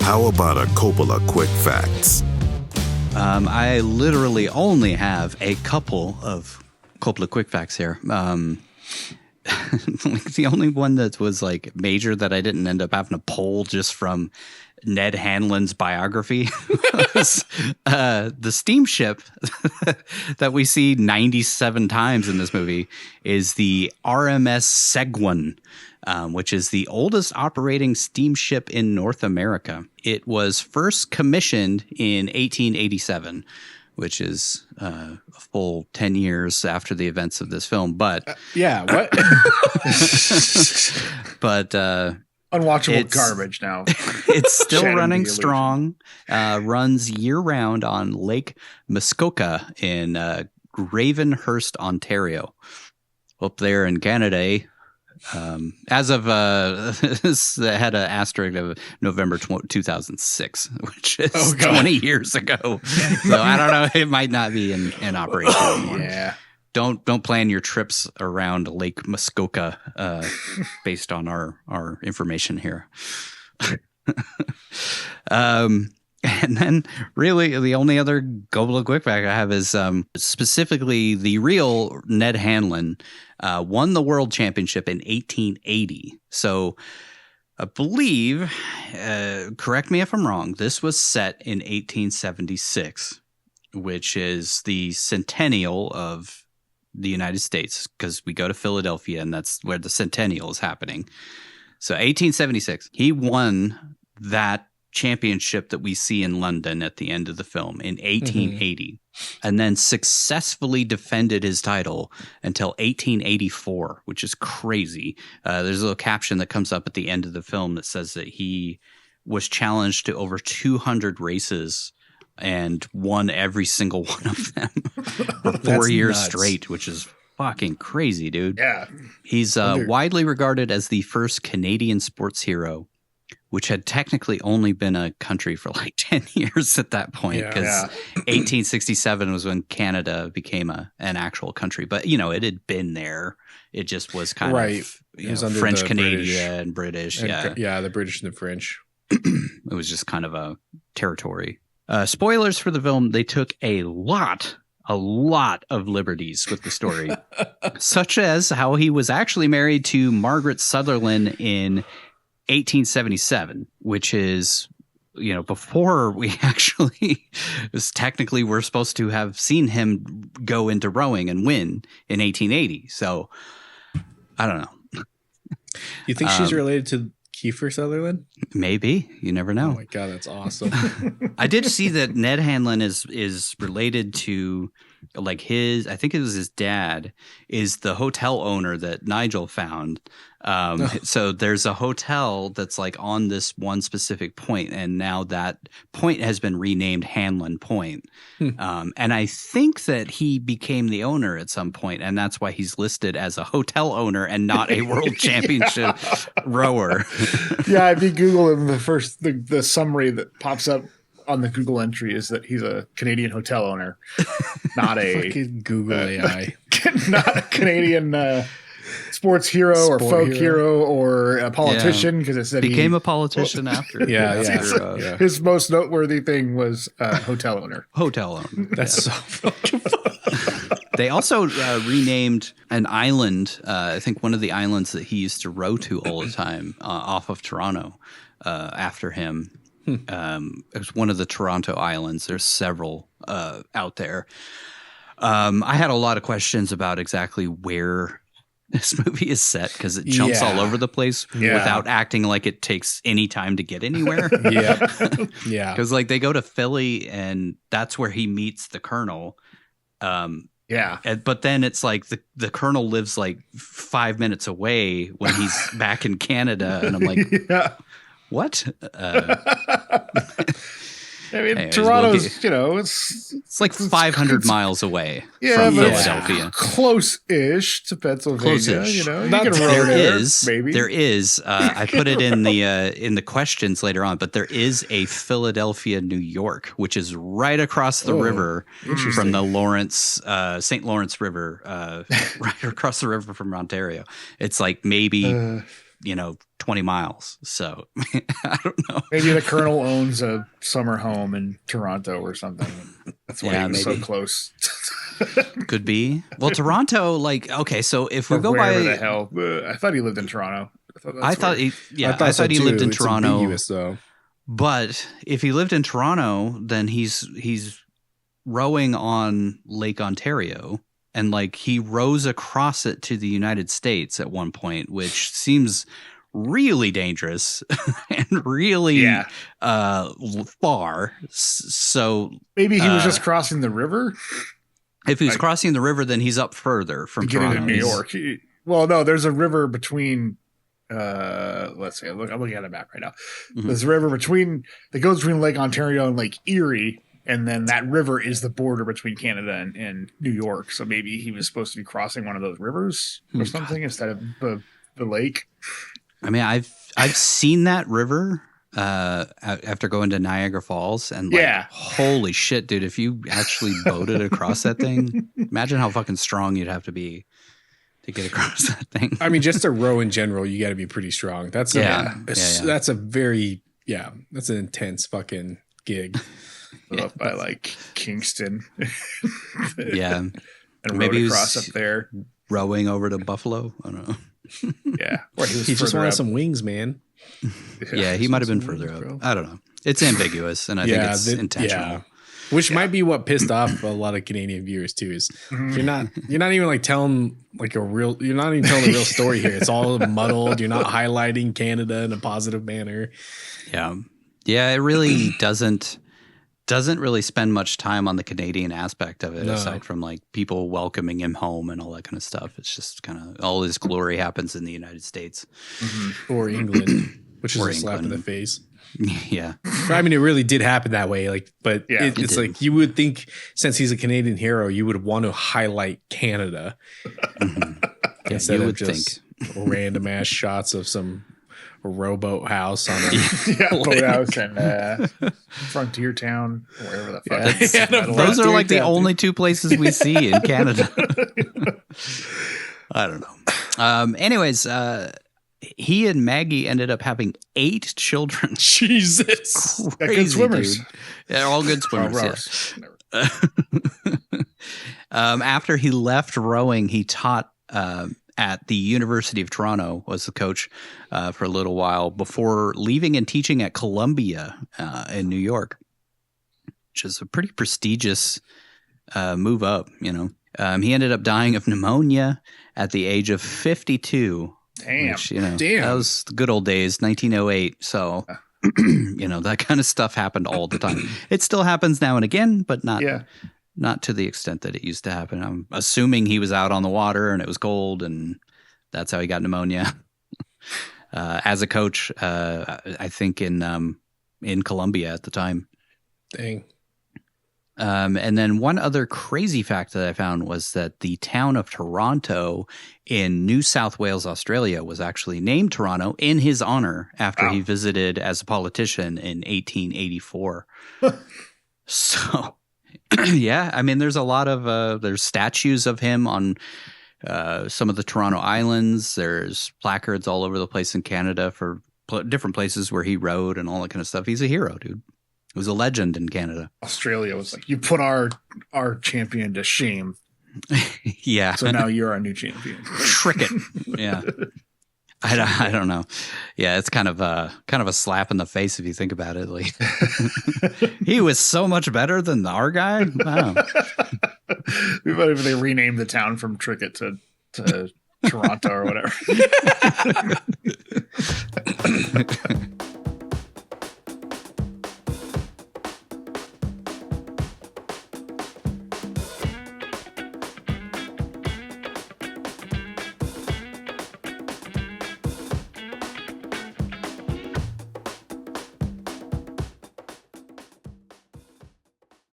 How about a Coppola quick facts? I literally only have a couple of Coppola quick facts here. Like the only one that was like major that I didn't end up having to pull just from Ned Hanlon's biography was the steamship that we see 97 times in this movie is the RMS Seguin, which is the oldest operating steamship in North America. It was first commissioned in 1887, which is a full 10 years after the events of this film. But what? But unwatchable garbage now. It's still running strong. Runs year round on Lake Muskoka in Gravenhurst, Ontario, up there in Canada. As of this had an asterisk of November 2006, which is 20 years ago. So I don't know. It might not be in operation anymore. Yeah. Don't plan your trips around Lake Muskoka based on our information here. And then really the only other Coppola quick fact I have is specifically the real Ned Hanlon won the world championship in 1880. So I believe, correct me if I'm wrong, this was set in 1876, which is the centennial of the United States, because we go to Philadelphia and that's where the centennial is happening. So 1876, he won that championship that we see in London at the end of the film in 1880, and then successfully defended his title until 1884, which is crazy. There's a little caption that comes up at the end of the film that says that he was challenged to over 200 races and won every single one of them for 4 years straight, which is fucking crazy, dude. Yeah. He's widely regarded as the first Canadian sports hero, which had technically only been a country for like 10 years at that point, because 1867 was when Canada became an actual country. But, you know, it had been there. It just was kind of French, Canadian, British. The British and the French. It was just kind of a territory. Spoilers for the film, they took a lot of liberties with the story, such as how he was actually married to Margaret Sutherland in 1877, which is, you know, before we actually technically we're supposed to have seen him go into rowing and win in 1880. So I don't know. You think she's related to Kiefer Sutherland? Maybe. You never know. Oh my God, that's awesome. I did see that Ned Hanlon is related to, like, I think it was his dad is the hotel owner that Nigel found. So there's a hotel that's like on this one specific point, and now that point has been renamed Hanlon Point. And I think that he became the owner at some point, and that's why he's listed as a hotel owner and not a world championship rower. Yeah, if you Google him, the summary that pops up on the Google entry is that he's a Canadian hotel owner, not a fucking Google AI, not a Canadian sports hero or folk hero or a politician, because it said became a politician after. His most noteworthy thing was hotel owner. Hotel owner. That's so fucking fun. They also renamed an island, I think one of the islands that he used to row to all the time off of Toronto after him. It was one of the Toronto Islands. There's several out there. I had a lot of questions about exactly where this movie is set, because it jumps all over the place without acting like it takes any time to get anywhere. Because like they go to Philly and that's where he meets the Colonel. But then it's like the Colonel lives like 5 minutes away when he's back in Canada, and I'm like, what? I mean, anyways, Toronto's, it's like 500 miles away from Philadelphia. Close-ish to Pennsylvania. Close-ish. You can row there, maybe. There is. I put it in the questions later on, but there is a Philadelphia, New York, which is right across the river from the St. Lawrence River, right across the river from Ontario. It's like maybe 20 miles. So I don't know. Maybe the colonel owns a summer home in Toronto or something. That's why he's so close. Could be. Well, Toronto, okay, so if we go by the hell, I thought he lived in Toronto. I thought he lived in Toronto. Ambiguous, though. But if he lived in Toronto, then he's rowing on Lake Ontario, and he rows across it to the United States at one point, which seems really dangerous and really far. So maybe he was just crossing the river. If he was crossing the river, then he's up further from Toronto. Into New York. Well, no, there's a river between. Let's see. I'm looking at a map right now. Mm-hmm. There's a river that goes between Lake Ontario and Lake Erie, and then that river is the border between Canada and New York. So maybe he was supposed to be crossing one of those rivers or something instead of the lake. I mean, I've seen that river after going to Niagara Falls, and holy shit, dude! If you actually boated across that thing, imagine how fucking strong you'd have to be to get across that thing. I mean, just to row in general, you got to be pretty strong. That's that's an intense fucking gig. Up by Kingston. And maybe across up there, rowing over to Buffalo. I don't know. Or he just wanted some wings, man. Yeah, he might have been further up. I don't know. It's ambiguous, and I think it's intentional. Yeah. Which might be what pissed off a lot of Canadian viewers too. Is you're not even telling you're not even telling the real story here. It's all muddled. You're not highlighting Canada in a positive manner. Yeah. It really doesn't really spend much time on the Canadian aspect of it, aside from people welcoming him home and all that kind of stuff. It's just kind of all his glory happens in the United States or England, which is a slap in the face. Yeah. I mean, it really did happen that way. But it's you would think since he's a Canadian hero, you would want to highlight Canada instead of just random ass shots of some rowboat house on a boathouse and frontier town, wherever the fuck. Those are the only two places we see in Canada. I don't know. Anyways, he and Maggie ended up having 8 children. Jesus. Crazy, good swimmers. Dude. Yeah, all good swimmers. After he left rowing, he taught at the University of Toronto, was the coach for a little while before leaving and teaching at Columbia in New York, which is a pretty prestigious move up, He ended up dying of pneumonia at the age of 52. Damn. Which, that was the good old days, 1908. So, that kind of stuff happened all the time. It still happens now and again, but not to the extent that it used to happen. I'm assuming he was out on the water and it was cold, and that's how he got pneumonia. As a coach, I think in Columbia at the time. Dang. And then one other crazy fact that I found was that the town of Toronto in New South Wales, Australia, was actually named Toronto in his honor after he visited as a politician in 1884. So, I mean, there's a lot of there's statues of him on some of the Toronto islands. There's placards all over the place in Canada for different places where he rode and all that kind of stuff. He's a hero, dude. It was a legend in Canada. Australia was you put our champion to shame. Yeah. So now you're our new champion. Trick it. Yeah. I don't know. Yeah, it's kind of a slap in the face if you think about it. He was so much better than our guy. Wow. If they renamed the town from Trickett to Toronto or whatever.